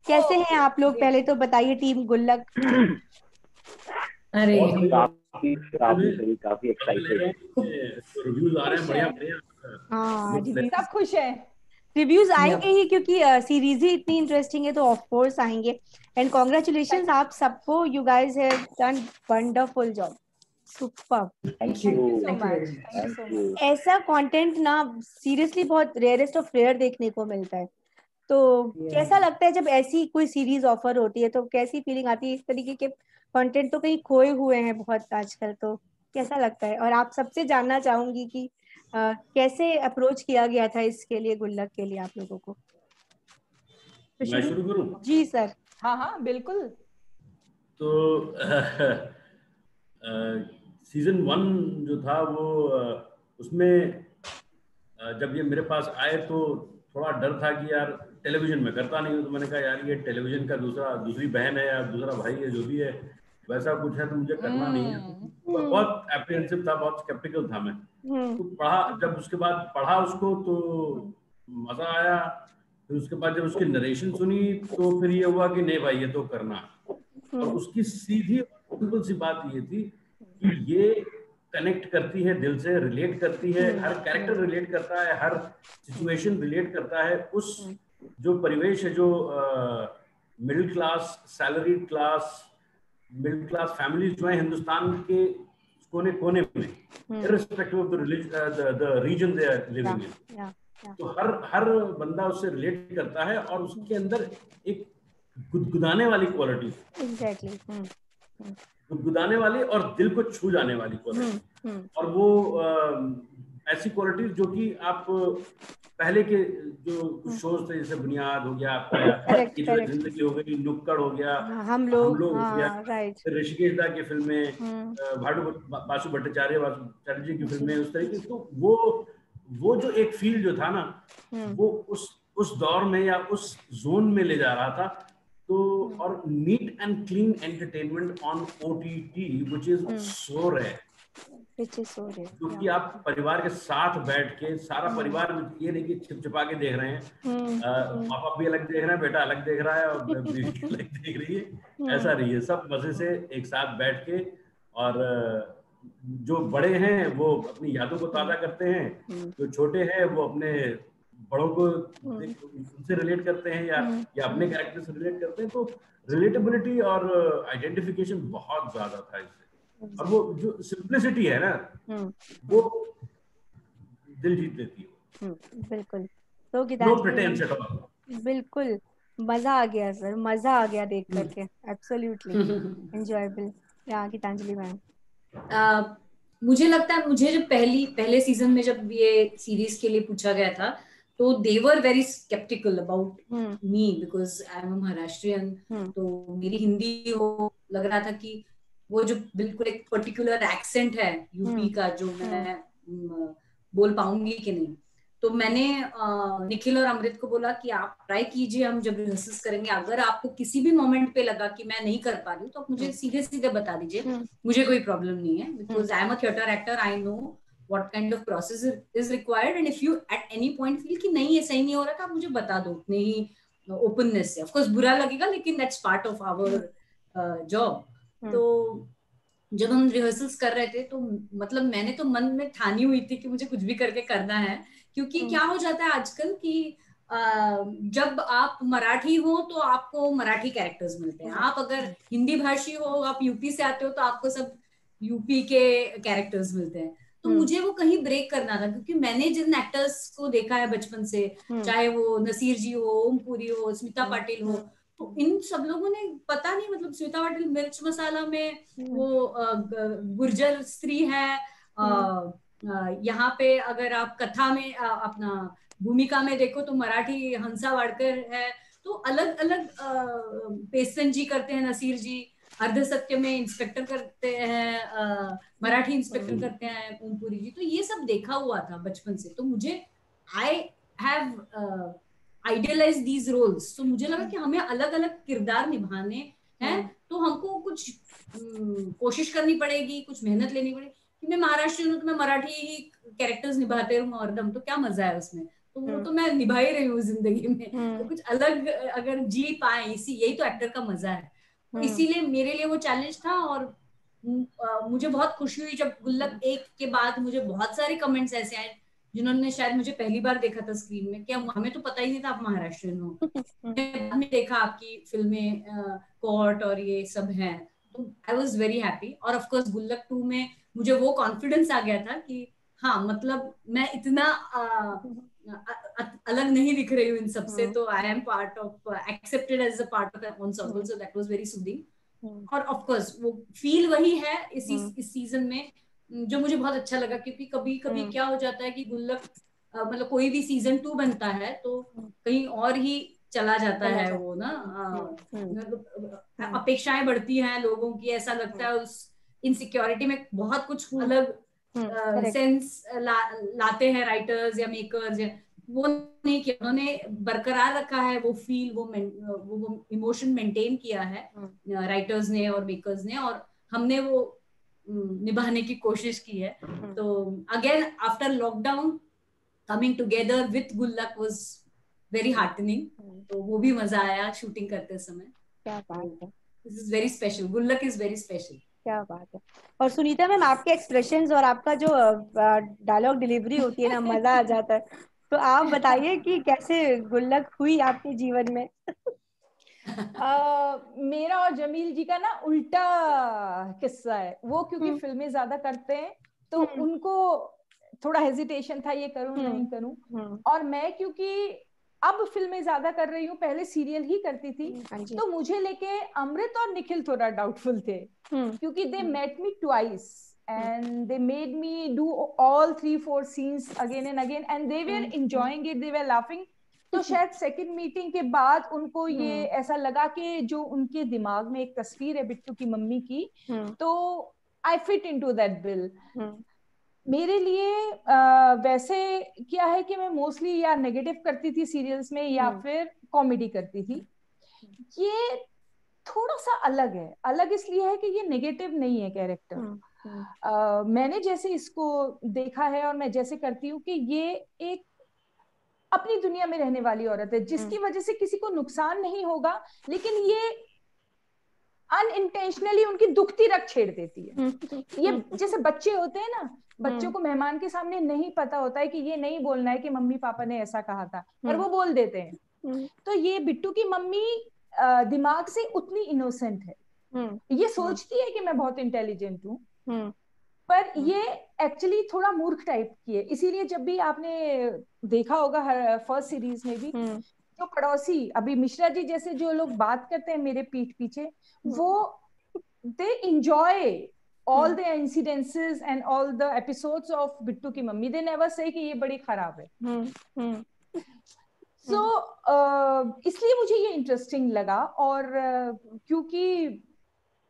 कैसे हैं आप लोग? पहले तो बताइए टीम गुल्लक। अरे काफी काफी सही, काफी एक्साइटेड। रिव्यूज आ रहे हैं खुश बढ़िया है, बढ़िया। हाँ, लुक्स रिव्यूज सब खुश है। रिव्यूज आएंगे यप। ही, क्योंकि सीरीज ही इतनी इंटरेस्टिंग है, तो ऑफ कोर्स आएंगे। एंड कॉन्ग्रेचुलेशंस आप सबको, you guys have done wonderful job, super. Thank thank you. Thank you you. So thank you much, very much. Thank you thank so you. Much. ऐसा content ना seriously बहुत rarest of rare देखने को मिलता है। तो कैसा लगता है जब ऐसी कोई सीरीज ऑफर होती है? तो कैसी फीलिंग आती है? इस तरीके के कंटेंट तो कहीं खोए हुए हैं बहुत आजकल, तो कैसा लगता है? और आप सबसे जानना चाहूंगी कि कैसे अप्रोच किया गया था इसके लिए, गुल्लक के लिए, आप लोगों को? तो मैं शुरू। शुरू करूं? जी सर। हाँ हाँ बिल्कुल। तो सीजन 1 जो था वो उसमें जब ये मेरे पास आए तो थोड़ा डर था कि यार टेलीविजन में करता नहीं हूँ, तो मैंने कहा यार ये टेलीविजन का दूसरी बहन है या दूसरा भाई है, जो भी है वैसा कुछ है तो मुझे करना नहीं है। हम्म। हम्म। बहुत एप्रीहेंसिव था, बहुत स्केप्टिकल था मैं। हम्म। तो पढ़ा, जब उसके बाद पढ़ा उसको तो मजा आया। फिर उसके बाद जब उसकी नरेशन सुनी तो फिर ये हुआ कि नहीं भाई ये तो करना है। और हम्म। उसकी सीधी सिंपल सी बात ये थी कि ये कनेक्ट करती है दिल से, रिलेट करती है, हम्म। हर कैरेक्टर रिलेट करता है, हर सिचुएशन रिलेट करता है। उस जो परिवेश है, जो middle class, salary class, middle class families जो है हिंदुस्तान के कोने कोने में, irrespective of the region they are या living in, या या तो हर हर बंदा उससे रिलेट करता है और उसके अंदर एक गुदगुदाने वाली क्वालिटी, एग्जैक्टली। गुदगुदाने वाली और दिल को छू जाने वाली हम्म। क्वालिटी। हम्म। और वो ऐसी क्वालिटीज जो कि आप पहले के जो कुछ शोज थे, जैसे बुनियाद हो गया आपका, या करेक्ट, ये जो है करेक्ट। जिंदगी हो गई, नुक्कड़ हो गया, हाँ, हम हम लोग, लोग हो गया, हाँ, राइट। फिर ऋषिकेश दा की फिल्में, हम्म। बासु भट्टाचार्य, बासु चैटर्जी की जी। फिल्में, उस तरीके। जी। तो वो जो एक फील जो था ना, हम्म। वो उस दौर में या उस जोन में ले जा रहा था। तो और neat and clean entertainment on OTT which is so rare, which is so rare, जो या। कि आप परिवार के साथ बैठ के, सारा परिवार, ये नहीं कि छिपछिपा के देख रहे हैं, माँ बाप भी अलग देख रहे हैं, बेटा अलग देख रहा है और बीवी अलग देख रही है, ऐसा नहीं है। सब मजे से एक साथ बैठ के, और जो बड़े हैं वो अपनी यादों को ताजा करते हैं, जो छोटे हैं वो अपने बड़ों को उनसे रिलेट करते हैं, या अपने कैरेक्टर से रिलेट करते हैं। तो रिलेटेबिलिटी और आइडेंटिफिकेशन बहुत ज्यादा था इससे। और वो जो सिंप्लिसिटी है ना, वो दिल जीत लेती है। बिल्कुल। तो no Geetanjali pretence ma'am. At all. बिल्कुल। मजा आ गया सर, मजा आ गया देख करके। Absolutely enjoyable. या गीतांजलि मैम। आ, मुझे लगता है, मुझे जब पहले सीजन में जब ये सीरीज के लिए पूछा गया था तो they were very sceptical about me because I am Maharashtrian. तो मेरी हिंदी हो लग रहा था कि वो जो बिल्कुल एक पर्टिकुलर एक्सेंट है यूपी का, जो मैं बोल पाऊंगी कि नहीं। तो मैंने निखिल और अमृत को बोला कि आप ट्राई कीजिए, हम जब रिहर्सल करेंगे अगर आपको किसी भी मोमेंट पे लगा कि मैं नहीं कर पा रही हूँ तो आप मुझे सीधे सीधे बता दीजिए, मुझे कोई प्रॉब्लम नहीं है, because I am a theatre actor, I know what kind of process is required, and if you at any point feel कि नहीं ये सही नहीं हो रहा, तो आप मुझे बता दो उतने ही ओपननेस से। ऑफ कोर्स बुरा लगेगा लेकिन that's part of our job. तो जब हम रिहर्सल्स कर रहे थे तो मतलब मैंने तो मन में ठानी हुई थी कि मुझे कुछ भी करके करना है, क्योंकि क्या हो जाता है आजकल कि जब आप मराठी हो तो आपको मराठी कैरेक्टर्स मिलते हैं, आप अगर हिंदी भाषी हो, आप यूपी से आते हो तो आपको सब यूपी के कैरेक्टर्स मिलते हैं। तो मुझे वो कहीं ब्रेक करना था, क्योंकि मैंने जिन एक्टर्स को देखा है बचपन से, चाहे वो नसीर जी हो, ओम पुरी हो, स्मिता पाटिल हो, तो इन सब लोगों ने पता नहीं, मतलब स्मिता पाटिल मिर्च मसाला में वो गुर्जर स्त्री है, यहाँ पे अगर आप कथा में अपना भूमिका में देखो तो मराठी हंसा वाडकर है। तो अलग अलग पेसन जी करते हैं, नसीर जी अर्ध सत्य में इंस्पेक्टर करते हैं, मराठी इंस्पेक्टर करते हैं ओमपुरी जी। तो ये सब देखा हुआ था बचपन से, तो मुझे I have idealised these roles. तो मुझे लगा कि हमें अलग अलग किरदार निभाने हैं, तो हमको कुछ कोशिश करनी पड़ेगी, कुछ मेहनत लेनी पड़ेगी। कि मैं महाराष्ट्र हूँ तो मैं मराठी ही कैरेक्टर्स निभाते रहूँ और दम, तो क्या मजा है उसमें। तो वो तो मैं निभा ही रही हूँ जिंदगी में, तो कुछ अलग अगर जी पाए, इसी यही तो एक्टर का मजा है। तो इसीलिए मेरे लिए वो चैलेंज था। और मुझे बहुत खुशी हुई जब गुल्लक 1 के बाद मुझे बहुत सारे कमेंट्स ऐसे आए जिन्होंने शायद मुझे पहली बार देखा था स्क्रीन में, क्या हमें तो पता ही नहीं था आप महाराष्ट्रियन हो, हमने देखा आपकी फिल्में कोर्ट और ये सब हैं, तो आई वाज वेरी हैप्पी। और ऑफ कोर्स गुल्लक 2 में मुझे वो कॉन्फिडेंस आ गया था कि हाँ, मतलब मैं इतना अलग नहीं दिख रही हूँ इन सबसे, तो I am part of, accepted as a part of ensemble, so that was very soothing. और ऑफ कोर्स वो फील वही है इस सीजन में जो मुझे बहुत अच्छा लगा, क्योंकि कभी कभी क्या हो जाता है कि गुल्लक मतलब कोई भी सीजन 2 बनता है तो कहीं और ही चला जाता है वो ना, अपेक्षाएं बढ़ती हैं लोगों की, ऐसा लगता है उस इनसिक्योरिटी में बहुत कुछ अलग सेंस लाते हैं राइटर्स या मेकर्स, वो नहीं किया उन्होंने, बरकरार रखा है वो फील, वो इमोशन मेंटेन किया है राइटर्स ने और मेकर्स ने, और हमने वो निभाने की कोशिश की है। तो again after lockdown coming together with गुल्लक वाज वेरी हार्टनिंग, तो वो भी मजा आया शूटिंग करते समय। क्या बात है, दिस इज वेरी स्पेशल, गुल्लक इज वेरी स्पेशल। क्या बात है। और सुनीता मैम, आपके एक्सप्रेशंस और आपका जो डायलॉग डिलीवरी होती है ना, मजा आ जाता है। तो आप बताइए कि कैसे गुल्लक हुई आपके जीवन में। मेरा और जमील जी का ना उल्टा किस्सा है वो, क्योंकि फिल्में ज्यादा करते हैं तो उनको थोड़ा हेजिटेशन था ये करूं नहीं करूं, और मैं क्योंकि अब फिल्में ज्यादा कर रही हूँ, पहले सीरियल ही करती थी, तो मुझे लेके अमृत और निखिल थोड़ा डाउटफुल थे, क्योंकि they met me twice and they made me do all 3-4 scenes again and again and they were enjoying it, they were laughing. तो शायद सेकंड मीटिंग के बाद उनको ये ऐसा लगा कि जो उनके दिमाग में एक तस्वीर है बिट्टू की मम्मी की, तो I fit into that bill. मेरे लिए वैसे क्या है कि मैं मोस्टली या नेगेटिव करती थी सीरियल्स में या फिर कॉमेडी करती थी। ये थोड़ा सा अलग है, अलग इसलिए है कि ये नेगेटिव नहीं है कैरेक्टर। मैंने जैसे इसको देखा है और मैं जैसे करती हूँ कि ये एक अपनी दुनिया में रहने वाली औरत है जिसकी वजह से किसी को नुकसान नहीं होगा, लेकिन ये अनइंटेंशनली उनकी दुखती रग छेड़ देती है। ये जैसे बच्चे होते हैं ना, बच्चों को मेहमान के सामने नहीं पता होता है कि ये नहीं बोलना है कि मम्मी पापा ने ऐसा कहा था, पर वो बोल देते हैं। तो ये बिट्टू की मम्मी दिमाग से उतनी इनोसेंट है, ये सोचती है कि मैं बहुत इंटेलिजेंट हूँ, पर ये एक्चुअली थोड़ा मूर्ख टाइप की है। इसीलिए जब भी आपने देखा होगा फर्स्ट सीरीज में भी जो पड़ोसी अभी मिश्रा जी जैसे जो लोग बात करते हैं मेरे पीठ पीछे, वो they enjoy all the incidences and all the episodes of Bittu की मम्मी, they never say कि ये बड़ी खराब है। So इसलिए मुझे ये इंटरेस्टिंग लगा। और क्योंकि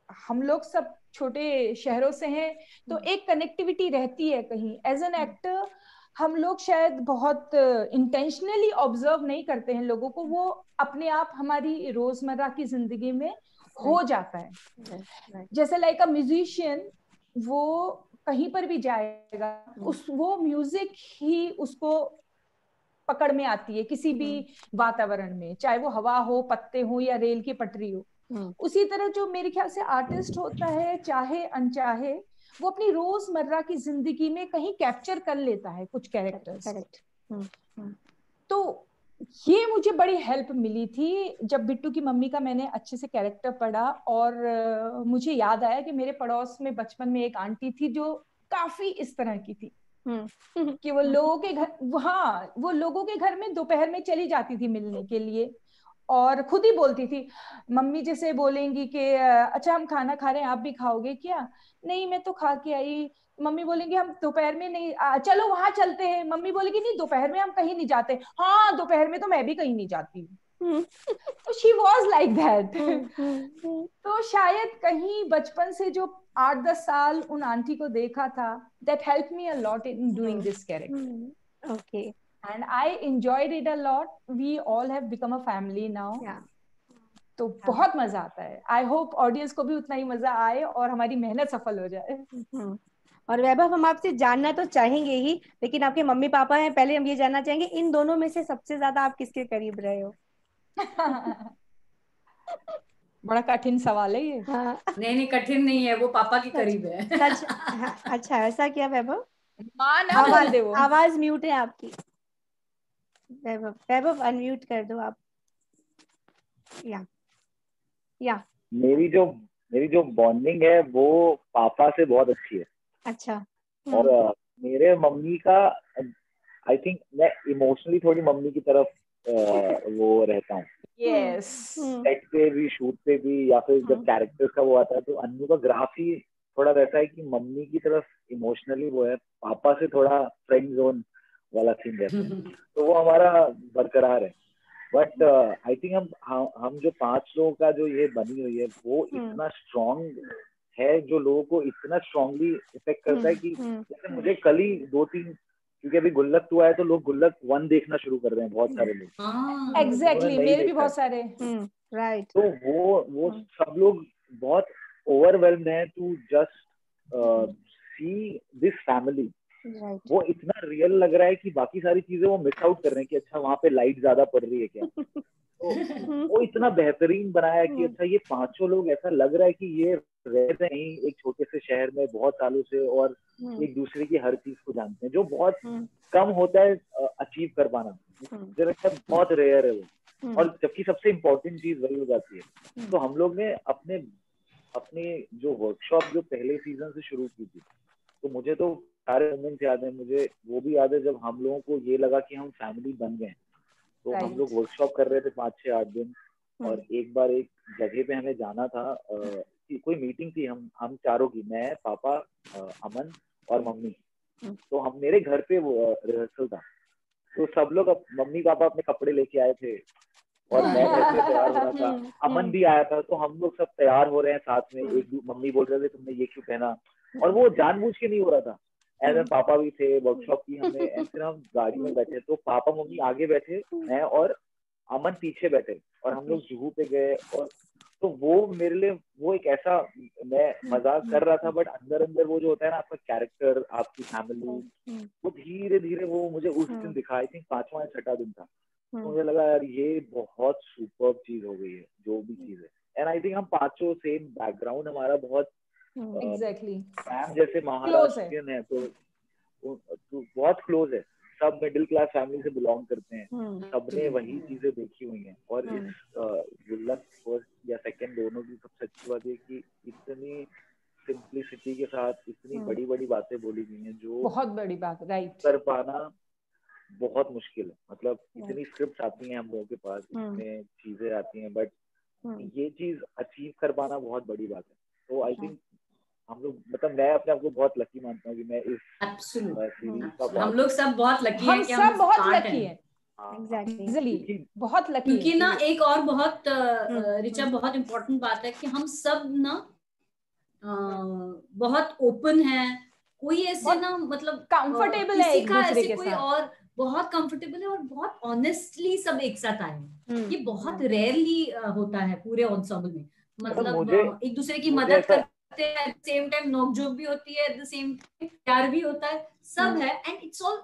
हम लोग सब छोटे शहरों से हैं तो एक कनेक्टिविटी रहती है कहीं। एज एन एक्टर हम लोग शायद बहुत इंटेंशनली ऑब्जर्व नहीं करते हैं लोगों को, वो अपने आप हमारी रोजमर्रा की जिंदगी में हो जाता है। जैसे लाइक अ म्यूजिशियन, वो कहीं पर भी जाएगा वो म्यूजिक ही उसको पकड़ में आती है किसी भी वातावरण में, चाहे वो हवा हो, पत्ते हो या रेल की पटरी हो। उसी तरह जो मेरे ख्याल से आर्टिस्ट होता है, चाहे अनचाहे, वो अपनी रोजमर्रा की जिंदगी में कहीं कैप्चर कर लेता है कुछ कैरेक्टर्स। तो ये मुझे बड़ी हेल्प मिली थी जब बिट्टू की मम्मी का मैंने अच्छे से कैरेक्टर पढ़ा। और मुझे याद आया कि मेरे पड़ोस में बचपन में एक आंटी थी जो काफी इस तरह की थी कि वो लोगों के घर, वो लोगों के घर में दोपहर में चली जाती थी मिलने के लिए, और खुद ही बोलती थी, मम्मी जैसे बोलेंगी कि अच्छा हम खाना खा रहे हैं, आप भी खाओगे क्या? नहीं मैं तो खा के आई। मम्मी बोलेंगे हम दोपहर में नहीं, चलो वहां चलते हैं। मम्मी बोलेगी नहीं दोपहर में हम कहीं नहीं जाते। हाँ दोपहर में तो मैं भी कहीं नहीं जाती। तो शी वॉज लाइक दैट। तो शायद कहीं बचपन से जो 8-10 साल उन आंटी को देखा था, that helped me a lot in doing this character. Okay. And I enjoyed it a lot. We all have become a family now. Yeah. तो बहुत मजा आता है। आई होप ऑडियंस को भी उतना ही मजा आए और हमारी मेहनत सफल हो जाए। और वैभव, हम आपसे जानना तो चाहेंगे ही, लेकिन आपके मम्मी पापा हैं, पहले हम ये जानना चाहेंगे इन दोनों में से सबसे ज्यादा आप किसके करीब रहे हो? बड़ा कठिन सवाल है ये। हाँ। नहीं कठिन नहीं है, वो पापा के करीब है। सच? हाँ, अच्छा, ऐसा क्या वैभव? माँ ना बोल दे वो। आवाज म्यूट है आपकी। वैभव, वैभव अनम्यूट कर दो आप। या मेरी जो बॉन्डिंग है वो पापा से बहुत अच्छी है। अच्छा। और मेरे मम्मी का आई थिंक मैं इमोशनली थोड़ी मम्मी की तरफ वो रहता हूँ। यस। सेट पे भी, शूट पे भी, या फिर जब कैरेक्टर्स का वो आता है तो अन्नू का ग्राफ ही थोड़ा वैसा है कि मम्मी की तरफ इमोशनली वो है, पापा से थोड़ा फ्रेंड जोन वाला सीन रहता है। तो वो हमारा बरकरार है। बट आई थिंक हम जो 5 लोगों का जो ये बनी हुई है वो इतना स्ट्रॉन्ग है, जो लोगों को इतना स्ट्रांगली इफेक्ट करता है कि जैसे मुझे कल ही 2-3, क्योंकि अभी गुल्लक 2 आया तो लोग गुल्लक 1 देखना शुरू कर रहे हैं, बहुत सारे लोग। एग्जैक्टली, मेरे भी बहुत सारे। राइट। तो वो सब लोग बहुत ओवरवेल्म्ड हैं to just see this family. वो इतना रियल लग रहा है कि बाकी सारी चीजें वो मिस आउट कर रहे हैं कि अच्छा वहां पे लाइट ज्यादा पड़ रही है क्या। तो वो इतना बेहतरीन बनाया है कि अच्छा ये 5 लोग ऐसा लग रहा है कि ये रह रहे हैं एक छोटे से शहर में बहुत सालों से और एक दूसरे की हर चीज को जानते हैं, जो बहुत कम होता है अचीव कर पाना। मुझे लगता है बहुत रेयर है वो। और जबकि सबसे इम्पोर्टेंट चीज वही हो जाती है। तो हम लोग ने अपने जो वर्कशॉप जो पहले सीजन से शुरू की थी, तो मुझे तो सारे मोमेंट्स याद है। मुझे वो भी याद है जब हम लोगों को ये लगा कि हम फैमिली बन गए। तो हम लोग वर्कशॉप कर रहे थे 5-6-8 दिन, और एक बार एक जगह पे हमें जाना था, कोई मीटिंग थी हम चारों की, मैं, पापा, अमन और मम्मी। तो हम मेरे घर पे वो रिहर्सल था। तो सब लोग मम्मी पापा अपने कपड़े लेके आए थे और मैं घर पे तैयार हो रहा था, अमन भी आया था। तो हम लोग सब तैयार हो रहे हैं साथ में। मम्मी बोल रहे थे तुमने ये क्यों पहना, और वो जानबूझ के नहीं हो रहा था। एंड पापा भी थे, वर्कशॉप की हमने। एंड फिर हम गाड़ी में बैठे, तो पापा मम्मी आगे बैठे, मैं और अमन पीछे बैठे, और हम लोग जुहू पे गए। और तो वो मेरे लिए वो एक ऐसा, मैं मजाक कर रहा था बट अंदर अंदर वो जो होता है ना आपका कैरेक्टर, आपकी फैमिली, वो धीरे धीरे वो मुझे उस दिन दिखा। आई थिंक 5वां या 6ठा दिन था। तो मुझे लगा यार ये बहुत सुपर्ब चीज हो गई है जो भी चीज है। एंड आई थिंक हम 5 सेम बैकग्राउंड हमारा बहुत एग्जैक्टली मैम जैसे महाराष्ट्रियन है, तो बहुत क्लोज है। सब मिडिल क्लास फैमिली से बिलोंग करते हैं, सबने वही चीजें देखी हुई हैं। और इस गुल्लक फर्स्ट या सेकंड दोनों की सबसे अच्छी बात है कि इतनी सिंप्लिसिटी के साथ इतनी बड़ी बड़ी बातें बोली गई हैं, जो बहुत बड़ी बात, राइट, कर पाना बहुत मुश्किल है। मतलब इतनी स्क्रिप्ट आती हैं हम लोगों के पास, इतने चीजें आती हैं, बट ये चीज अचीव कर पाना बहुत बड़ी बात है। तो आई थिंक हम लोग, मतलब मैं अपने आप को बहुत लकी मानता हूँ कि मैं इस सीरीज का, हम लोग सब बहुत लकी हैं कि हम सब बहुत लकी हैं। एग्जैक्टली, बहुत लकी। क्योंकि ना एक और बहुत रिचा बहुत इम्पोर्टेंट बात है कि हम सब ना बहुत ओपन है। कोई ऐसे ना मतलब कंफर्टेबल है एक दूसरे के कोई साथ, और बहुत कंफर्टेबल है और बहुत ऑनेस्टली सब एक साथ आए हैं। ये बहुत रेयरली होता है पूरे एंसेम्बल में। मतलब एक दूसरे की मदद करते हैं, एट द सेम टाइम नोकझोंक भी होती है, एट द सेम टाइम प्यार भी होता है, सब है। एंड इट्स ऑल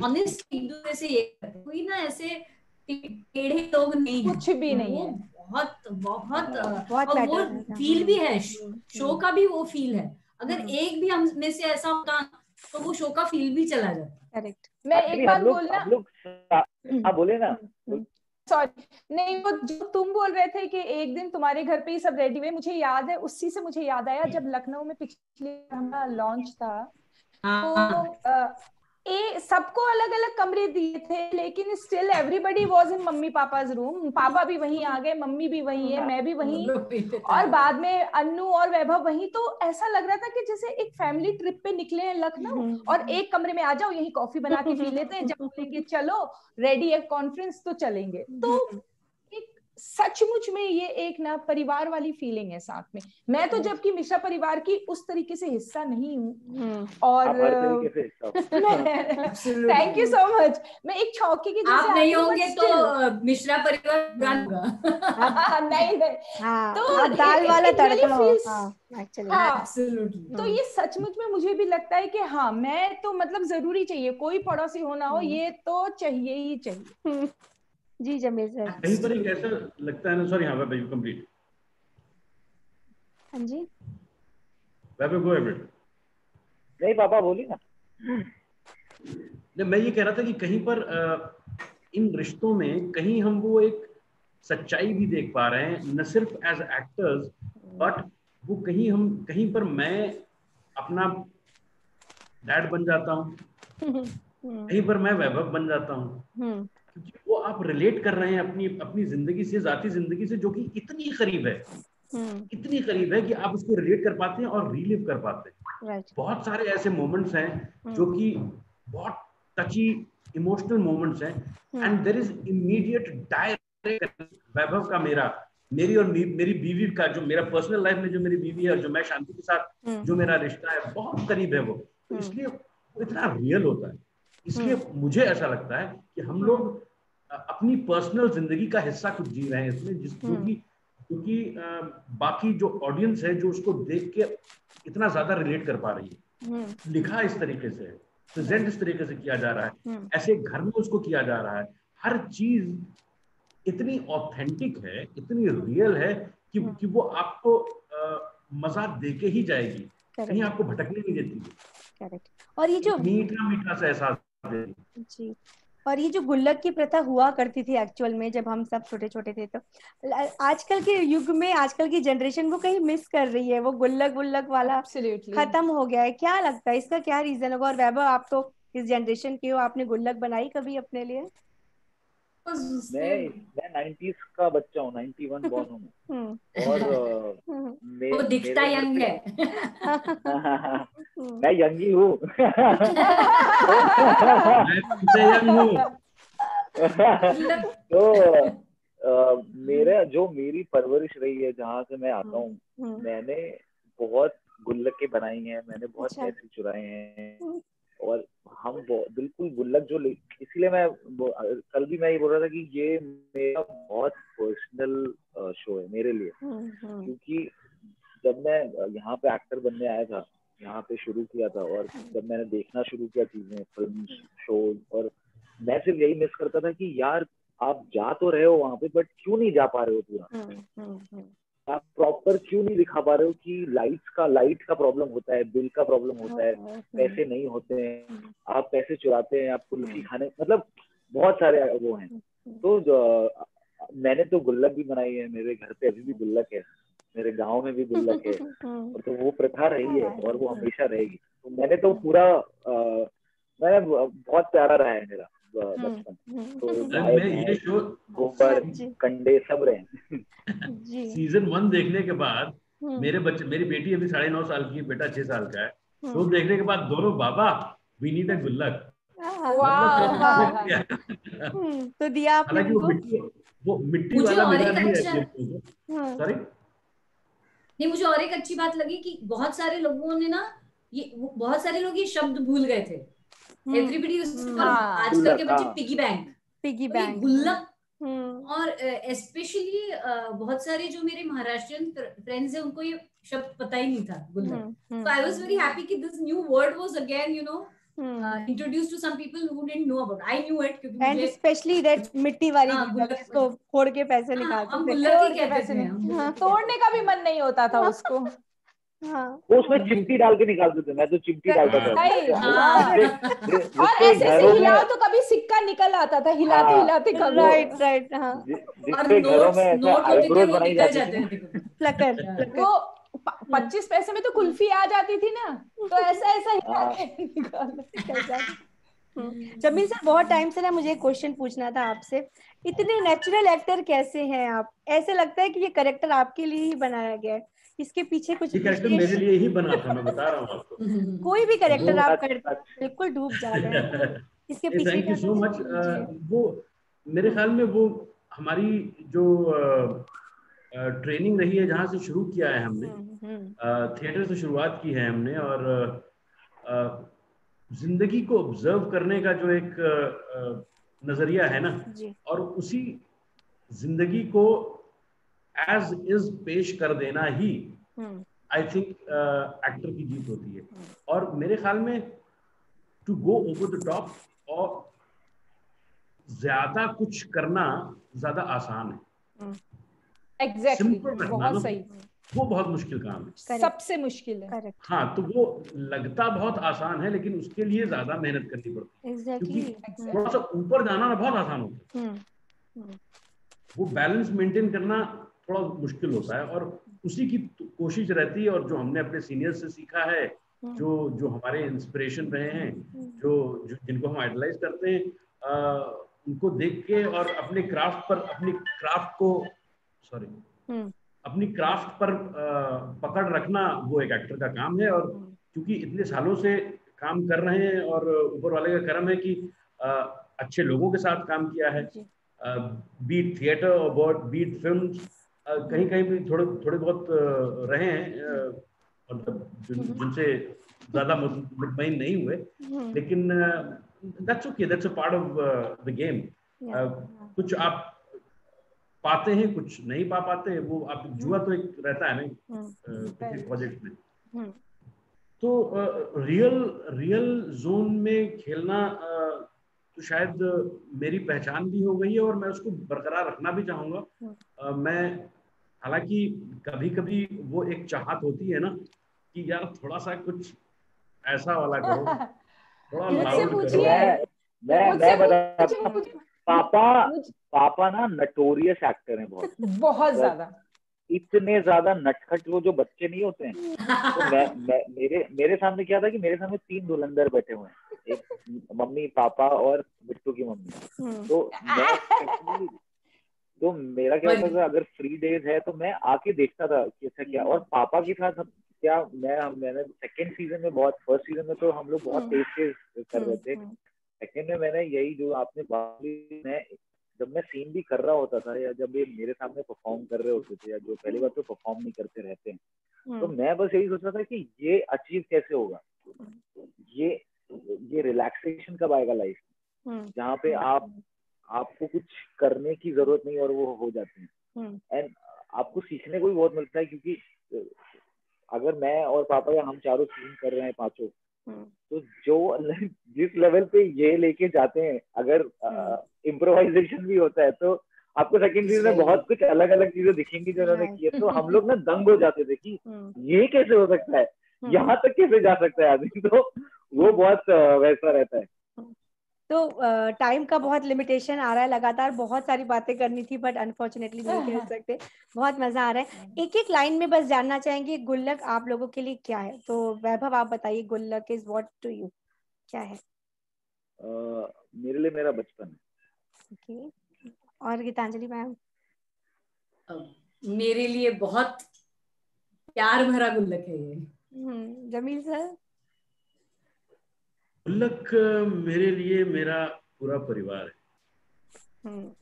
ऑनेस्टली एक दूसरे से ये कोई ना ऐसे टेढ़े लोग नहीं है, कुछ भी नहीं है। बहुत बहुत और वो फील भी है, शो का भी वो फील है। अगर एक भी हम में से ऐसा होता तो वो शो का फील भी चला जाता। करेक्ट। मैं एक बात बोलना, हम लोग बोले ना, सॉरी, नहीं, वो जो तुम बोल रहे थे कि एक दिन तुम्हारे घर पे ही सब रेडी हुए, मुझे याद है, उसी से मुझे याद आया जब लखनऊ में पिछले हमारा लॉन्च था, तो सबको अलग अलग कमरे दिए थे, लेकिन still everybody was in mummy papa's room. पापा भी वहीं आ गए, मम्मी भी वहीं है, मैं भी वहीं, और बाद में अन्नू और वैभव वहीं। तो ऐसा लग रहा था कि जैसे एक फैमिली ट्रिप पे निकले हैं लखनऊ, और एक कमरे में आ जाओ, यही कॉफी बना के पी लेते हैं, जब बोलेंगे चलो रेडी है कॉन्फ्रेंस तो चलेंगे। तो एक सचमुच में ये एक ना परिवार वाली फीलिंग है साथ में। मैं तो जबकि मिश्रा परिवार की उस तरीके से हिस्सा नहीं हूँ, और थैंक यू सो मच। मैं एक छौकी की जैसे आप नहीं होंगे तो मिश्रा परिवार होगा। नहीं नहीं, हाँ, तो दाल वाला तड़का हो। एक्चुअली तो ये सचमुच में मुझे भी लगता है कि हाँ, मैं तो मतलब जरूरी चाहिए, कोई पड़ोसी हो ना हो, ये तो चाहिए ही चाहिए। जी जमील सर। कहीं पर एक ऐसा लगता है ना, सॉरी, हाँ वैभव यू कंप्लीट। हाँ जी वैभव गो एवरीड। नहीं पापा बोली ना। मैं ये कह रहा था कि कहीं पर इन रिश्तों में कहीं हम वो एक सच्चाई भी देख पा रहे हैं, न सिर्फ एज एक्टर्स बट वो कहीं पर मैं अपना डैड बन जाता हूँ, कहीं पर मैं वैभव बन जाता हूँ, क्योंकि वो आप रिलेट कर रहे हैं अपनी जिंदगी से, जाती जिंदगी से, जो कि इतनी करीब है, इतनी करीब है कि आप उसको रिलेट कर पाते हैं और रीलिव कर पाते हैं। बहुत सारे ऐसे मोमेंट्स हैं जो कि बहुत टची इमोशनल मोमेंट्स हैं, and there is immediate direct Vaibhav का मेरी और मेरी बीवी का, जो मेरा पर्सनल लाइफ में जो मेरी बीवी है और जो मैं शांति के साथ जो मेरा रिश्ता है, बहुत करीब है वो, तो इसलिए वो इतना रियल होता है। इसलिए मुझे ऐसा लगता है कि हम लोग अपनी पर्सनल जिंदगी का हिस्सा कुछ जी रहे हैं इसमें, क्योंकि बाकी जो ऑडियंस है जो उसको देख के इतना ज्यादा रिलेट कर पा रही है। लिखा इस तरीके से, प्रेजेंट इस तरीके से किया जा रहा है, ऐसे घर में उसको किया जा रहा है, हर चीज इतनी ऑथेंटिक है, इतनी रियल है कि वो आपको मजा देके ही जाएगी, कहीं आपको भटकने नहीं देती। करेक्ट। और ये जो मीठा मीठा सा एहसास देती जी, और ये जो गुल्लक की प्रथा हुआ करती थी एक्चुअल में जब हम सब छोटे छोटे थे, तो आजकल के युग में आजकल की जनरेशन वो कहीं मिस कर रही है, वो गुल्लक वाला खत्म हो गया है। क्या लगता है इसका क्या रीजन होगा? और वैभव, आप तो इस जनरेशन के हो, आपने गुल्लक बनाई कभी अपने लिए? मैं 90s का बच्चा हूँ, 91 बॉर्न हूँ मैं, और वो दिखता यंग है। मैं यंग ही हूँ। तो मेरी परवरिश रही है, जहाँ से मैं आता हूँ, मैंने बहुत गुल्लकें बनाई हैं, मैंने बहुत पैसे चुराए हैं, और हम बिल्कुल गुल्लक जो, इसीलिए मैं कल भी मैं ये बोल रहा था कि ये मेरा बहुत पर्सनल शो है मेरे लिए, क्योंकि जब मैं यहाँ पे एक्टर बनने आया था, यहाँ पे शुरू किया था, और जब मैंने देखना शुरू किया चीजें, फिल्म, शोज, और मैं सिर्फ यही मिस करता था कि यार आप जा तो रहे हो वहां पे, बट क्यों नहीं जा पा रहे हो पूरा, आप प्रॉपर क्यों नहीं दिखा पा रहे हो कि लाइट का प्रॉब्लम होता है, बिल का प्रॉब्लम होता है, पैसे नहीं होते हैं, आप पैसे चुराते हैं, आप कुल्फी खाने, मतलब बहुत सारे वो हैं। तो मैंने तो गुल्लक भी बनाई है, मेरे घर पे अभी भी गुल्लक है, मेरे गांव में भी गुल्लक है, तो वो प्रथा रही है और वो हमेशा रहेगी। तो मैंने तो पूरा मैं बहुत प्यारा रहा है मेरा बचपन, तो गोबर कंडे सब रहे। सीजन 1 देखने के बाद मेरी बेटी अभी 9.5 साल की, बेटा 6 साल का है, तो देखने के बाद दोनों, बाबा वी नीड अ गुल्लक। तो दिया आपने हालांकि वो मिट्टी वाला मिला नहीं है। सॉरी, नहीं, मुझे और एक अच्छी बात लगी कि बहुत सारे लोगों ने ना बहुत सारे लोग ये शब्द भूल गए थे। एवरीबडी आजकल के बच्चे पिगी बैंक गुल्लक, और स्पेशली बहुत सारे जो मेरे महाराष्ट्रियन फ्रेंड्स हैं उनको ये शब्द पता ही नहीं था, गुल्लक। So I was very happy कि this new word was again introduced to some people who didn't know about. I knew it क्योंकि and especially that मिट्टी वाली जिसको फोड़ के पैसे निकालते थे, गुल्लक ही कहते थे। तोड़ने का भी मन नहीं होता था उसको। वो उसमें चिमटी डाल के निकालते थे, मैं तो चिमटी डालता था। और ऐसे से हिलाओ तो कभी सिक्का निकल आता था, हिलाते हिलाते कभी। राइट। जिसके घरों में ऐसे आईब्रोज बनाई जाती थी, वो 25 पैसे में तो कुल्फी आ जाती थी ना, तो ऐसा जमील सर, बहुत टाइम से ना मुझे एक क्वेश्चन पूछना था आपसे, इतने नेचुरल एक्टर कैसे हैं आप? ऐसे लगता है कि ये कैरेक्टर आपके लिए ही बनाया गया है, इसके पीछे कुछ कैरेक्टर मेरे लिए ही बना था, मैं बता रहा हूँ आपको। कोई भी कैरेक्टर आप करते बिल्कुल डूब जाते हैं इसके पीछे। Thank you so much. वो मेरे ख्याल में वो हमारी जो ट्रेनिंग रही है, जहाँ से शुरू किया है हमने, थिएटर से शुरुआत की है हमने, और जिंदगी को ऑब्जर्व करने का जो एक नजरिया है ना, और उसी जिंदगी को एज इज पेश कर देना ही आई थिंक एक्टर की जीत होती है। और मेरे ख्याल में to go over the top और ज्यादा कुछ करना ज्यादा आसान है। एग्जैक्टली, बहुत सही, वो बहुत मुश्किल काम है, सबसे मुश्किल है। हाँ, तो वो लगता बहुत आसान है लेकिन उसके लिए ज्यादा मेहनत करनी पड़ती है, क्योंकि थोड़ा सा ऊपर जाना ना बहुत आसान होता है, वो बैलेंस मेंटेन करना थोड़ा मुश्किल होता है। और उसी की कोशिश रहती है, और जो हमने अपने सीनियर से सीखा है, जो हमारे इंस्पिरेशन रहे हैं, जो जिनको हम आइडलाइज करते हैं, उनको देख के और अपने क्राफ्ट पर पकड़ रखना वो एक एक्टर का काम है। और क्योंकि इतने सालों से काम कर रहे हैं और ऊपर वाले का करम है कि अच्छे लोगों के साथ काम किया है, बीट थिएटर और बीट फिल्म, कहीं कहीं भी थोड़े बहुत रहे हैं, मतलब जिनसे ज्यादा मुतमईन नहीं हुए, लेकिन that's okay, that's a part of the game. कुछ आप पाते हैं, कुछ नहीं पा पाते, वो आप जुआ तो एक रहता है ना किसी प्रोजेक्ट में। तो रियल जोन में खेलना तो शायद मेरी पहचान भी हो गई है और मैं उसको बरकरार रखना भी चाहूंगा। मैं हालांकि कभी कभी वो एक चाहत होती है ना कि यार थोड़ा सा कुछ ऐसा वाला करो, थोड़ा लाउड करो। मैं बताता हूं, पापा ना नटोरियस एक्टर हैं, बहुत ज्यादा, इतने ज्यादा नटखट, वो जो बच्चे नहीं होते हैं। तो मेरे सामने क्या था कि मेरे सामने 3 धुरंधर बैठे हुए हैं, एक मम्मी पापा और बिट्टू की मम्मी। तो मेरा क्या होता था, अगर फ्री डेज है तो मैं आके देखता था कि अच्छा क्या। और पापा के साथ क्या मैंने सेकेंड सीजन में बहुत, फर्स्ट सीजन में तो हम लोग बहुत तेज कर रहे थे, सेकेंड में मैंने यही जो आपने बात, जब मैं सीन भी कर रहा होता था या जब ये मेरे सामने परफॉर्म कर रहे होते थे, या जो पहली बार तो परफॉर्म नहीं करते रहते हैं, तो मैं बस यही सोच रहा था कि ये अचीव कैसे होगा, ये रिलैक्सेशन कब आएगा लाइफ में, जहाँ पे आपको कुछ करने की जरूरत नहीं और वो हो जाते हैं। एंड आपको सीखने को भी बहुत मिलता है, क्योंकि अगर मैं और पापा या हम चारों सीन कर रहे हैं पांचों, तो जिस लेवल पे ये लेके जाते हैं, अगर इम्प्रोवाइजेशन भी होता है तो आपको सेकंड सीजन में बहुत कुछ अलग अलग चीजें दिखेंगी जो उन्होंने की है। तो हम लोग ना दंग हो जाते थे कि ये कैसे हो सकता है, यहाँ तक कैसे जा सकता है आदमी। तो वो बहुत वैसा रहता है। तो टाइम का बहुत लिमिटेशन आ रहा है, लगातार बहुत सारी बातें करनी थी बट अनफॉर्चुनेटली नहीं कर सकते। बहुत मजा आ रहा है। एक एक लाइन में बस जानना चाहेंगे गुल्लक आप लोगों के लिए क्या है। तो वैभव आप बताइए, गुल्लक इज व्हाट टू यू, क्या है? मेरे लिए मेरा बचपन है। ओके, और गीतांजलि मैम? मेरे लिए बहुत प्यार भरा गुल्लक है ये। जमील सर? गुल्लक मेरे लिए मेरा पूरा परिवार है।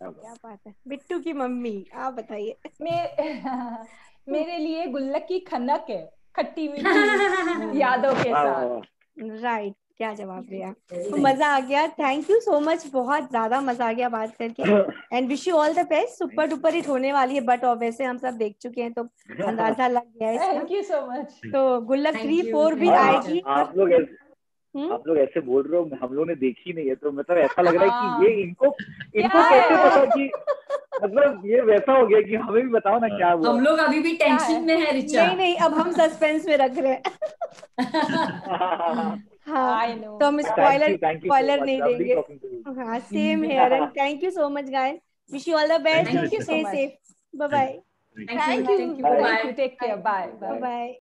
क्या बात है। बिट्टू की मम्मी आप बताइए। मेरे लिए गुल्लक की खनक है, खट्टी मीठी यादों के साथ। राइट, क्या जवाब दिया। तो मजा आ गया, थैंक यू सो मच, बहुत ज्यादा मजा आ गया बात करके। And wish you all the best. Super duper hit होने वाली है, बट वैसे हम सब देख चुके हैं तो अंदाजा लग गया है। Thank you so much. तो गुल्लक 3-4 भी आएगी। आप लोग ऐसे बोल रहे हो, हम लोग ने देखी नहीं है, तो मतलब ऐसा लग रहा है कि ये इनको कैसे पता कि मतलब ये वैसा हो गया कि हमें भी बताओ ना क्या हुआ। हम लोग अभी भी टेंशन में है रिचा। नहीं, अब हम सस्पेंस में रख रहे हैं। हाँ, तो हम स्पॉइलर नहीं देंगे। हाँ, same here and thank you so much guys. Wish you all the best. Stay safe. Bye bye. Thank you, take care, bye bye.